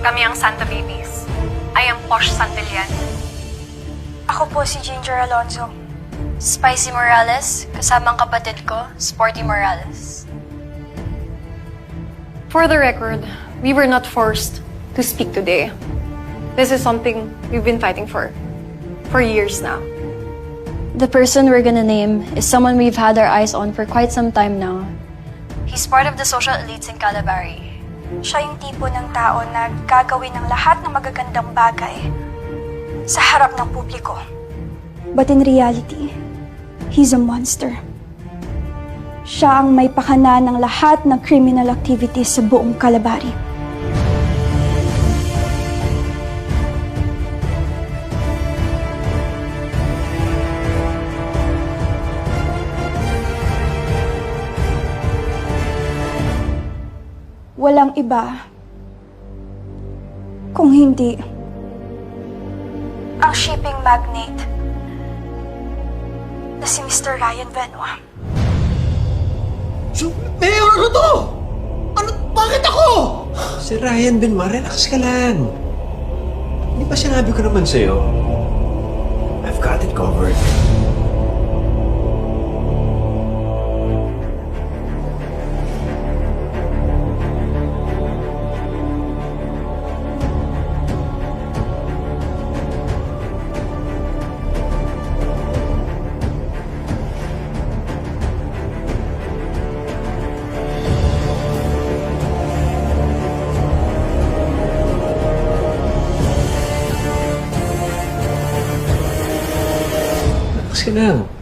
Kami ang Santa Babies. I am Posh Santillan. Ako po si Ginger Alonzo. Spicy Morales, kasamang kapatid ko, Sporty Morales. For the record, we were not forced to speak today. This is something we've been fighting for years now. The person we're gonna name is someone we've had our eyes on for quite some time now. He's part of the social elites in Calabari. Siya yung tipo ng tao na gagawin ng lahat ng magagandang bagay sa harap ng publiko. But in reality, he's a monster. Siya ang may pakana ng lahat ng criminal activities sa buong Calabari. Walang iba kung hindi Ang shipping magnate na si Mr. Ryan Venua. So, Mayor, ano to? Bakit ako? Si Ryan Benwa, relax ka lang. Hindi ba sinabi ko naman sa'yo? I've got it covered. Relax ka lang.